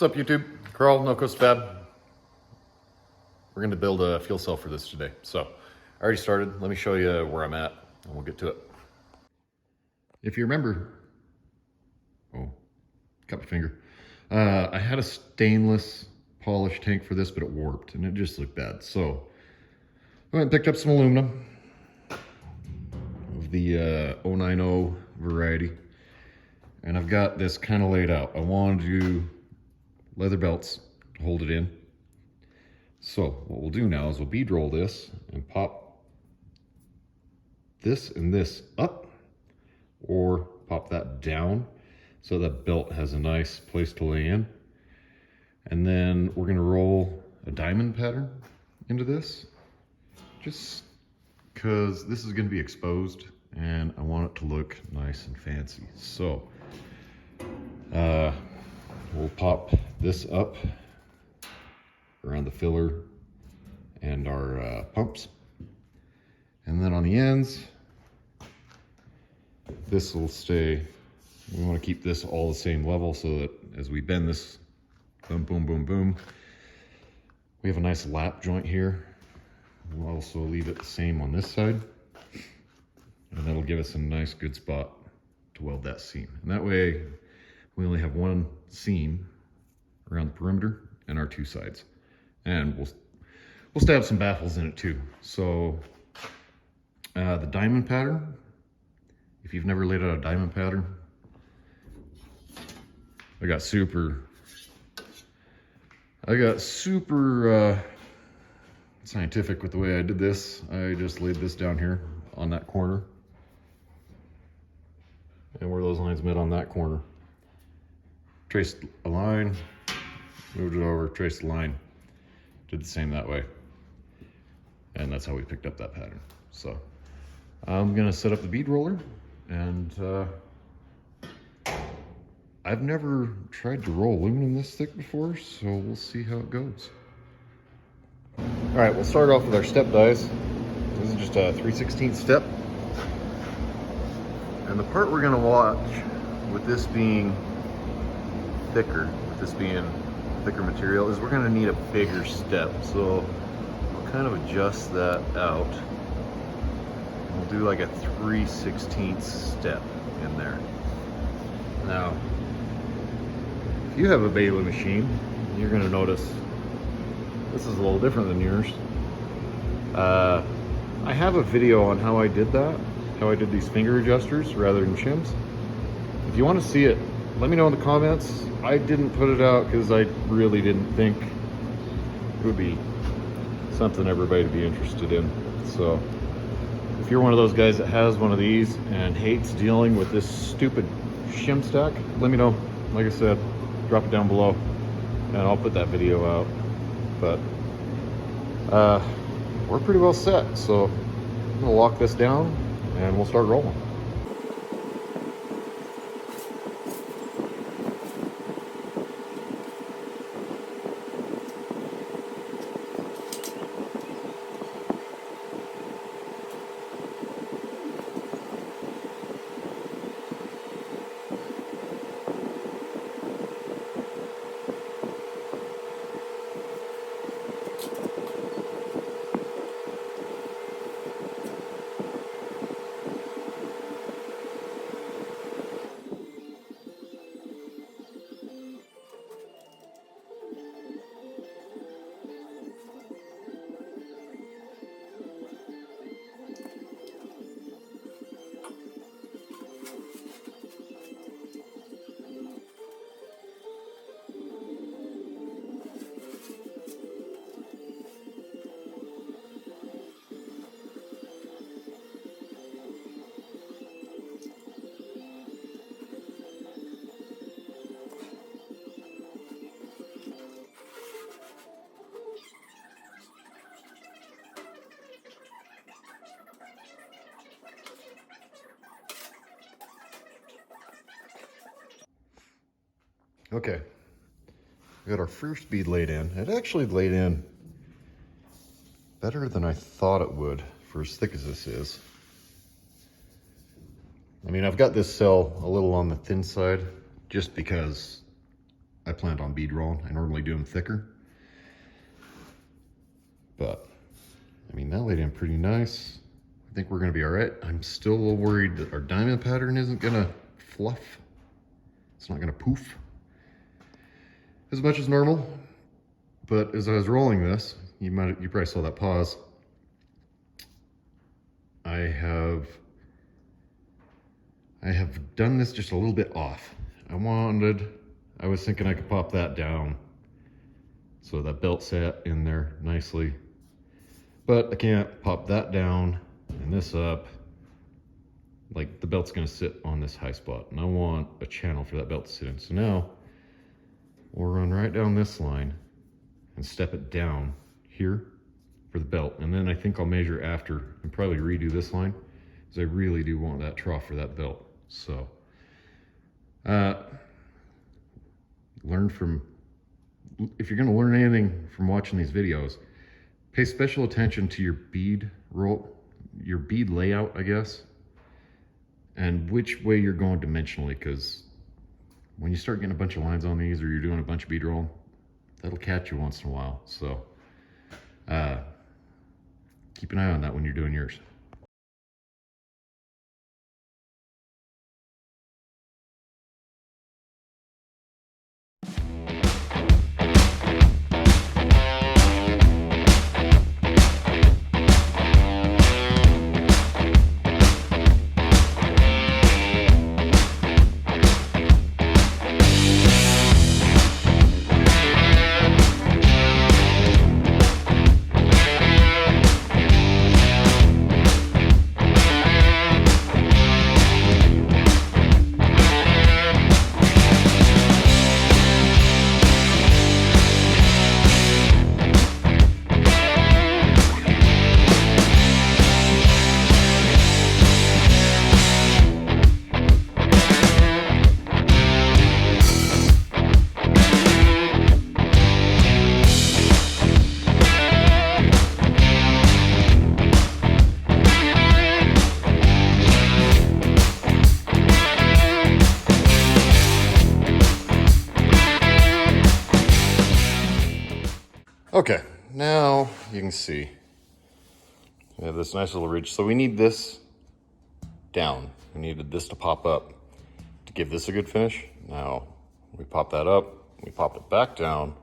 What's up, YouTube? Carl, No Coast Fab. We're going to build a fuel cell for this today. So I already started. Let me show you where I'm at and we'll get to it. If you remember, cut my finger. I had a stainless polished tank for this, but it warped and it just looked bad. So I went and picked up some aluminum of the 090 variety. And I've got this kind of laid out. I wanted to do leather belts to hold it in. So what we'll do now is we'll bead roll this and pop this and this up, or pop that down so that belt has a nice place to lay in. And then we're gonna roll a diamond pattern into this, just because this is gonna be exposed and I want it to look nice and fancy. So we'll pop this up around the filler and our pumps. And then on the ends, this will stay, we want to keep this all the same level so that as we bend this, boom, boom, boom, boom, we have a nice lap joint here. We'll also leave it the same on this side. And that'll give us a nice good spot to weld that seam. And that way we only have one seam around the perimeter and our two sides. And we'll stab some baffles in it too. So the diamond pattern, if you've never laid out a diamond pattern, I got super scientific with the way I did this. I just laid this down here on that corner, and where those lines met on that corner, traced a line, moved it over, traced a line, did the same that way, and that's how we picked up that pattern. So I'm gonna set up the bead roller, and I've never tried to roll aluminum this thick before, so we'll see how it goes. All right, we'll start off with our step dies. This is just a 3/16 step. And the part we're gonna watch with this being thicker, thicker material, is we're gonna need a bigger step. So we'll kind of adjust that out. We'll do like a 3/16 step in there. Now, if you have a Bailey machine, you're gonna notice this is a little different than yours. I have a video on how I did that, how I did these finger adjusters rather than shims. If you want to see it, let me know in the comments. I didn't put it out because I really didn't think it would be something everybody would be interested in. So if you're one of those guys that has one of these and hates dealing with this stupid shim stack, let me know. Like I said, drop it down below and I'll put that video out. But we're pretty well set, so I'm gonna lock this down and we'll start rolling. Okay, we got our first bead laid in. It actually laid in better than I thought it would for as thick as this is. I mean, I've got this cell a little on the thin side just because I planned on bead rolling. I normally do them thicker. But, I mean, that laid in pretty nice. I think we're gonna be all right. I'm still a little worried that our diamond pattern isn't gonna fluff. It's not gonna poof as much as normal. But as I was rolling this, you probably saw that pause. I have done this just a little bit off. I was thinking I could pop that down so that belt sat in there nicely. But I can't pop that down and this up. Like, the belt's gonna sit on this high spot, and I want a channel for that belt to sit in. So now we'll run right down this line and step it down here for the belt. And then I think I'll measure after and probably redo this line, because I really do want that trough for that belt. So, if you're gonna learn anything from watching these videos, pay special attention to your bead layout, I guess, and which way you're going dimensionally, because when you start getting a bunch of lines on these, or you're doing a bunch of bead roll, that'll catch you once in a while. So keep an eye on that when you're doing yours. Okay, now you can see we have this nice little ridge. So we need this down. We needed this to pop up to give this a good finish. Now we pop that up, we pop it back down.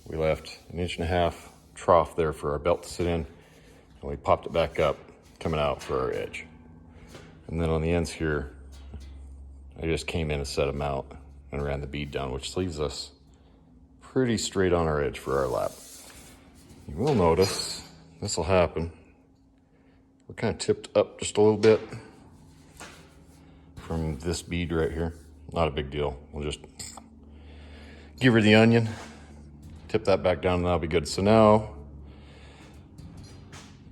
We left 1.5 inch trough there for our belt to sit in, and we popped it back up, coming out for our edge. And then on the ends here, I just came in and set them out and ran the bead down, which leaves us pretty straight on our edge for our lap. You will notice, this will happen, we're kind of tipped up just a little bit from this bead right here. Not a big deal. We'll just give her the onion, tip that back down, and that'll be good. So now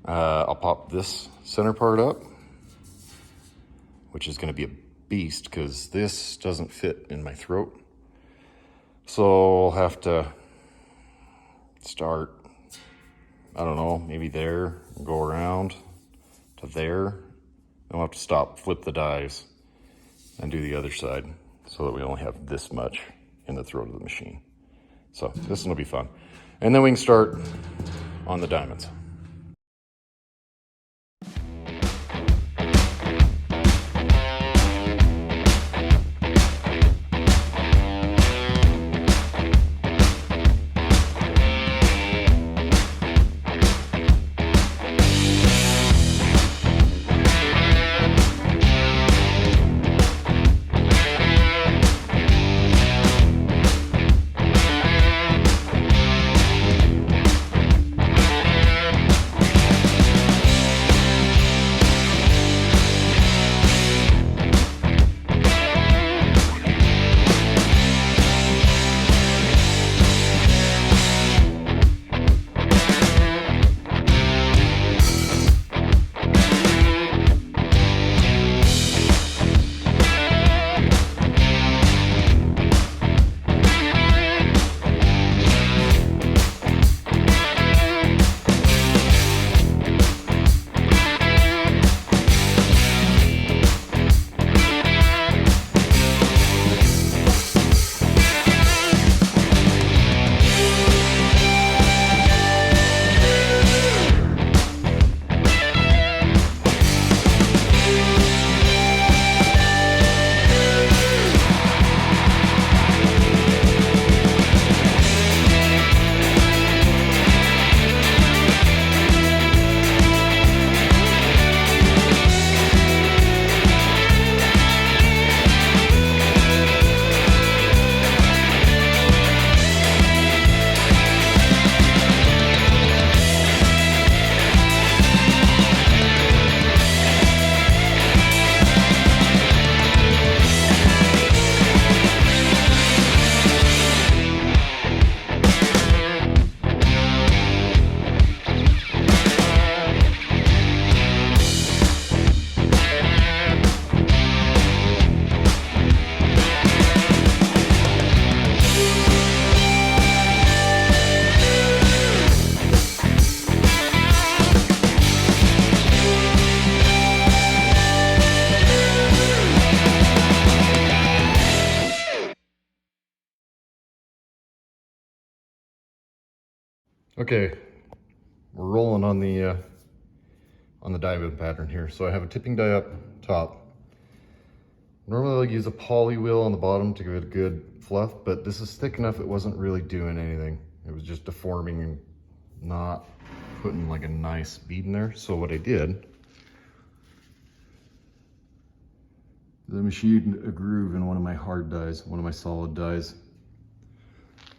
I'll pop this center part up, which is going to be a beast because this doesn't fit in my throat. So I'll have to start, I don't know, maybe there, and go around to there. Then we'll have to stop, flip the dies, and do the other side so that we only have this much in the throat of the machine. So this will be fun. And then we can start on the diamonds. Okay, we're rolling on the die bend pattern here. So I have a tipping die up top. Normally I'll use a poly wheel on the bottom to give it a good fluff, but this is thick enough it wasn't really doing anything. It was just deforming and not putting like a nice bead in there. So what I did, I machined a groove in one of my hard dies, one of my solid dies,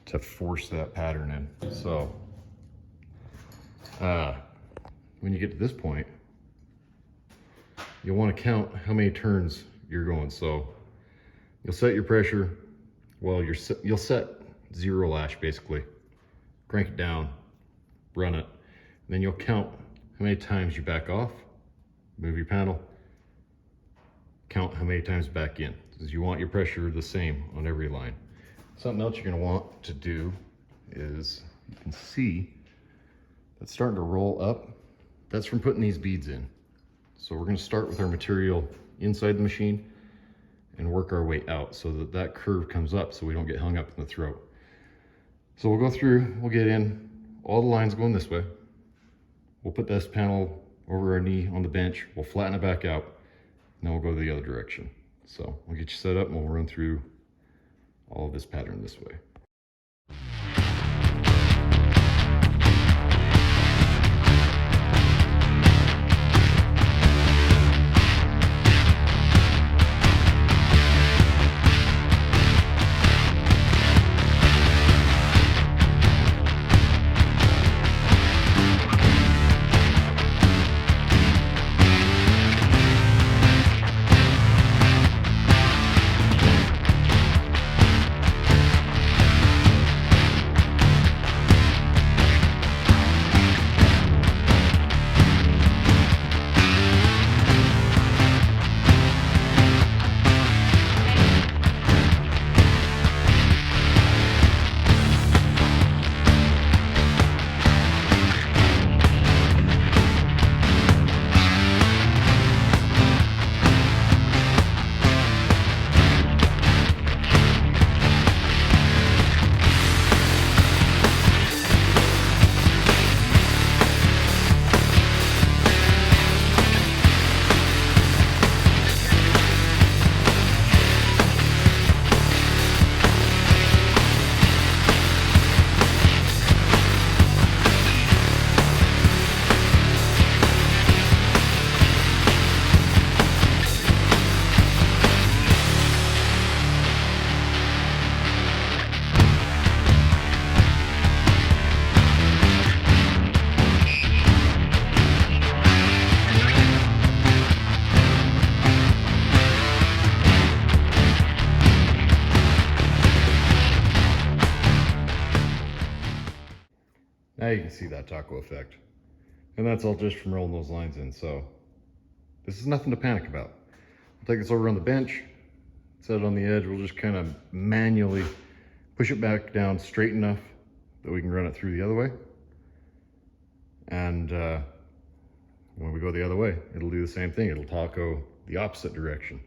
to force that pattern in. So when you get to this point, you'll want to count how many turns you're going. So you'll set your pressure. Well, you'll set 0 lash basically. Crank it down, run it. And then you'll count how many times you back off, move your panel, count how many times back in. Because you want your pressure the same on every line. Something else you're going to want to do is, you can see that's starting to roll up. That's from putting these beads in. So we're going to start with our material inside the machine and work our way out so that that curve comes up so we don't get hung up in the throat. So we'll go through, we'll get in, all the lines going this way. We'll put this panel over our knee on the bench, we'll flatten it back out, and then we'll go the other direction. So we'll get you set up and we'll run through all of this pattern this way. Now you can see that taco effect. And that's all just from rolling those lines in. So this is nothing to panic about. We'll take this over on the bench, set it on the edge. We'll just kind of manually push it back down straight enough that we can run it through the other way. And when we go the other way, it'll do the same thing. It'll taco the opposite direction.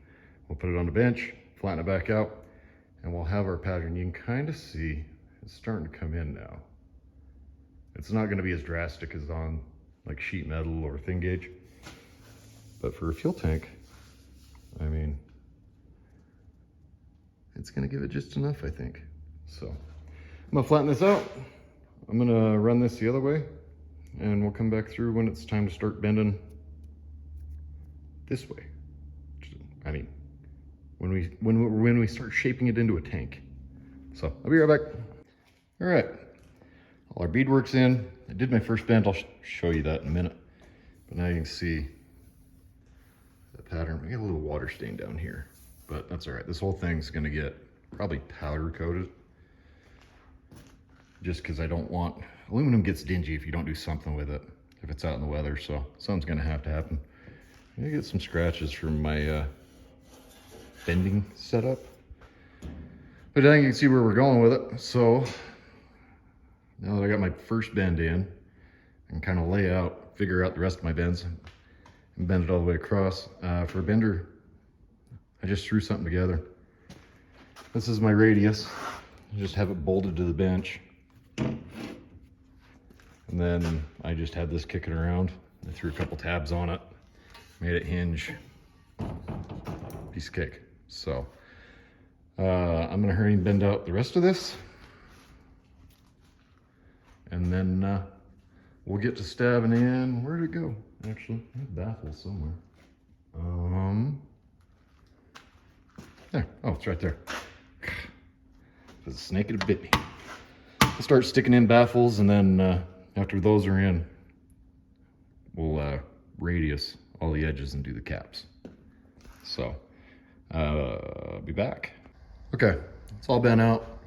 We'll put it on the bench, flatten it back out, and we'll have our pattern. You can kind of see it's starting to come in now. It's not going to be as drastic as on like sheet metal or thin gauge, but for a fuel tank, I mean, it's going to give it just enough, I think. So I'm going to flatten this out. I'm going to run this the other way, and we'll come back through when it's time to start bending this way. I mean, when we start shaping it into a tank. So I'll be right back. All right. All our beadwork's in. I did my first bend. I'll show you that in a minute. But now you can see the pattern. We got a little water stain down here, but that's all right. This whole thing's gonna get probably powder coated, just because I don't want, aluminum gets dingy if you don't do something with it, if it's out in the weather, so something's gonna have to happen. I'm gonna get some scratches from my bending setup. But I think you can see where we're going with it. So now that I got my first bend in, I can kind of figure out the rest of my bends and bend it all the way across. For a bender, I just threw something together. This is my radius. I just have it bolted to the bench. And then I just had this kicking around. I threw a couple tabs on it, made it hinge. Piece of cake. So I'm gonna hurry and bend out the rest of this, and then we'll get to stabbing in. Where'd it go? Actually, I have baffles somewhere. There. Oh, it's right there. There's a snake, it bit me. We'll start sticking in baffles, and then after those are in, we'll radius all the edges and do the caps. So, be back. Okay, it's all bent out.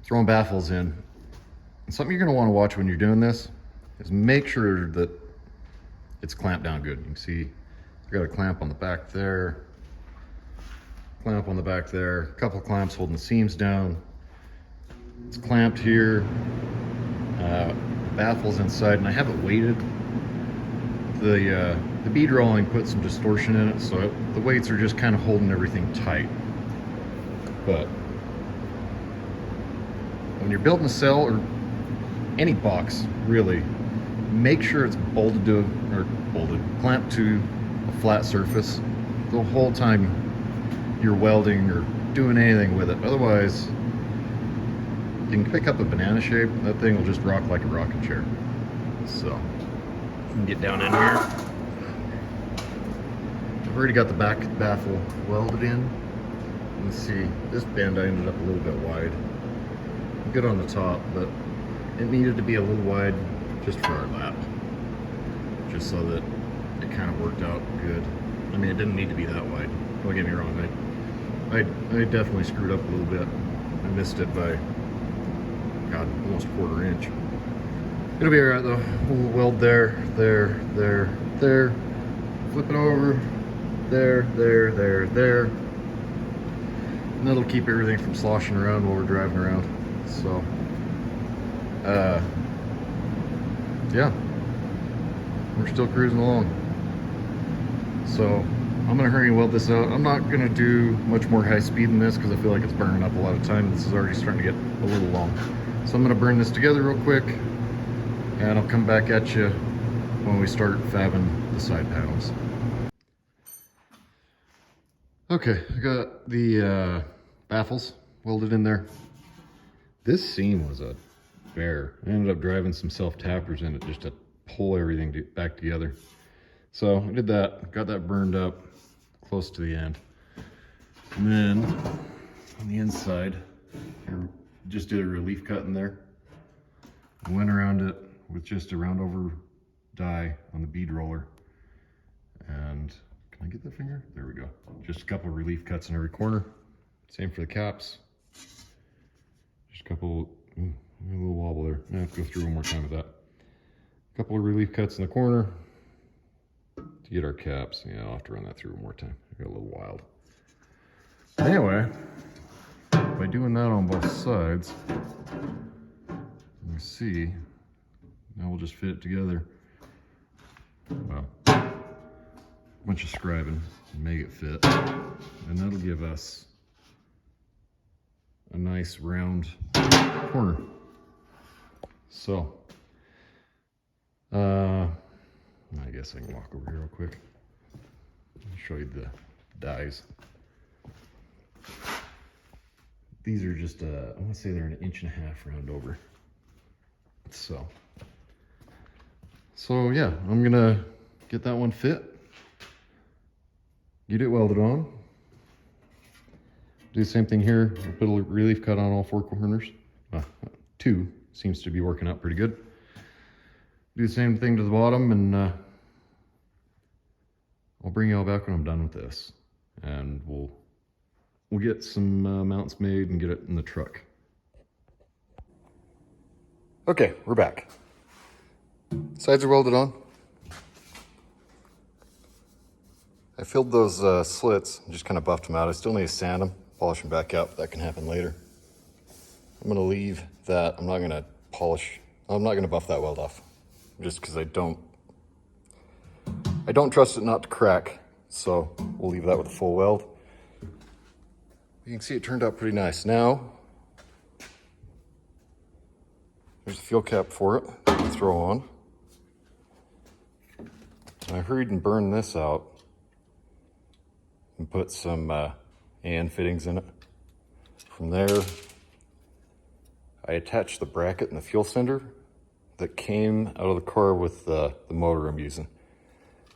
Throwing baffles in. And something you're gonna wanna watch when you're doing this is make sure that it's clamped down good. You can see I got a clamp on the back there, clamp on the back there, a couple of clamps holding the seams down. It's clamped here, baffles inside, and I have it weighted. The bead rolling put some distortion in it, so the weights are just kind of holding everything tight. But when you're building a cell or any box, really, make sure it's clamped to a flat surface the whole time you're welding or doing anything with it. Otherwise, you can pick up a banana shape, and that thing will just rock like a rocking chair. So, you can get down in here. I've already got the back baffle welded in. Let's see, this bend I ended up a little bit wide. Good on the top, but it needed to be a little wide just for our lap. Just so that it kind of worked out good. I mean, it didn't need to be that wide. Don't get me wrong, I definitely screwed up a little bit. I missed it by, God, almost a quarter inch. It'll be all right though. We'll weld there. Flip it over. There. And that'll keep everything from sloshing around while we're driving around. So, yeah, we're still cruising along. So I'm gonna hurry and weld this out. I'm not gonna do much more high speed than this because I feel like it's burning up a lot of time. This is already starting to get a little long. So I'm gonna burn this together real quick, and I'll come back at you when we start fabbing the side panels. Okay, I got the baffles welded in there. This seam was a bear. I ended up driving some self-tappers in it just to pull everything back together. So I did that, got that burned up close to the end. And then on the inside, I just did a relief cut in there. Went around it with just a round over die on the bead roller. And can I get the finger? There we go. Just a couple of relief cuts in every corner. Same for the caps. Just a couple, a little wobble there. I have to go through one more time with that. A couple of relief cuts in the corner to get our caps. Yeah, I'll have to run that through one more time. I got a little wild. Anyway, by doing that on both sides, let me see. Now we'll just fit it together. Well, a bunch of scribing and make it fit. And that'll give us a nice round corner. So, I guess I can walk over here real quick and show you the dies. These are just, I want to say they're 1.5 inches round over. So yeah, I'm gonna get that one fit, get it welded on, do the same thing here. I'll put a relief cut on all 4 corners. 2 seems to be working out pretty good. Do the same thing to the bottom, and I'll bring you all back when I'm done with this, and we'll get some mounts made and get it in the truck. Okay, we're back. Sides are welded on. I filled those slits and just kind of buffed them out. I still need to sand them, polish them back up. That can happen later. I'm gonna leave that. I'm not gonna buff that weld off, just because I don't trust it not to crack. So we'll leave that with a full weld. You can see it turned out pretty nice. Now, There's the fuel cap for it that you throw on. And I hurried and burned this out and put some AN fittings in it. From there, I attached the bracket and the fuel sender that came out of the car with the motor I'm using.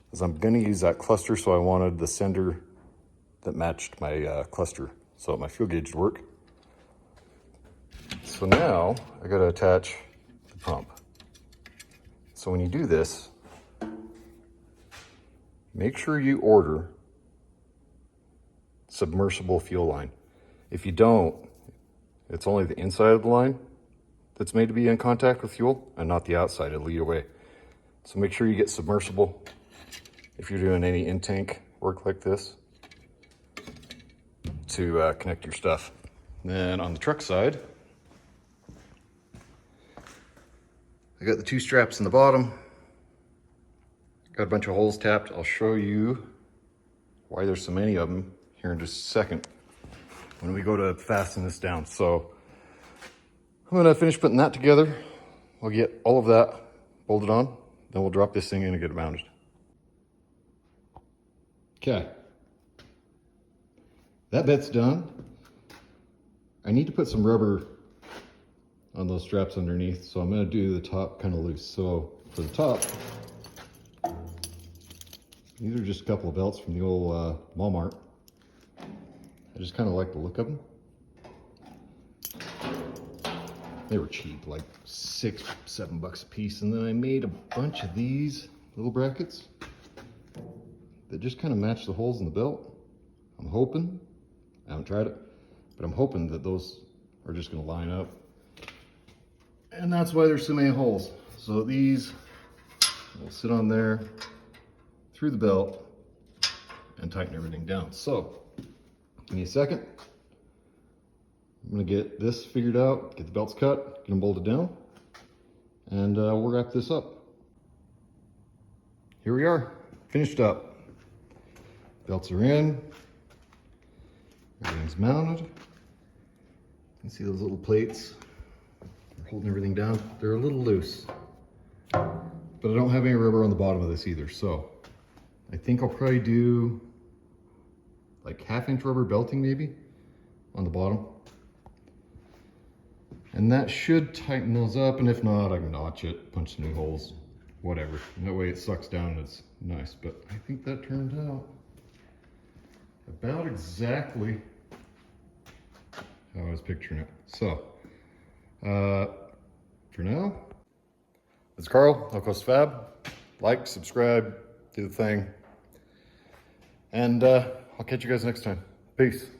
Because I'm gonna use that cluster, so I wanted the sender that matched my cluster so that my fuel gauge would work. So now I gotta attach the pump. So when you do this, make sure you order submersible fuel line. If you don't, it's only the inside of the line that's made to be in contact with fuel and not the outside. It'll lead away. So make sure you get submersible if you're doing any in-tank work like this to connect your stuff. Then on the truck side, I got the two straps in the bottom. Got a bunch of holes tapped. I'll show you why there's so many of them here in just a second when we go to fasten this down. So I'm gonna finish putting that together. I'll get all of that bolted on, then we'll drop this thing in and get it mounted. Okay, that bit's done. I need to put some rubber on those straps underneath, so I'm gonna do the top kind of loose. So for the top, these are just a couple of belts from the old Walmart. I just kind of like the look of them. They were cheap, like $6, $7 a piece. And then I made a bunch of these little brackets that just kind of match the holes in the belt. I'm hoping, I haven't tried it, but I'm hoping that those are just gonna line up. And that's why there's so many holes. So these will sit on there through the belt and tighten everything down. So give me a second. I'm gonna get this figured out, get the belts cut, get them bolted down, and we'll wrap this up. Here we are, finished up. Belts are in, everything's mounted. You can see those little plates are holding everything down. They're a little loose, but I don't have any rubber on the bottom of this either, so I think I'll probably do like 1/2 inch rubber belting maybe on the bottom. And that should tighten those up, and if not, I can notch it, punch some new holes, whatever. And that way it sucks down and it's nice. But I think that turned out about exactly how I was picturing it. So, for now, it's Carl, No Cost Fab. Like, subscribe, do the thing. And I'll catch you guys next time. Peace.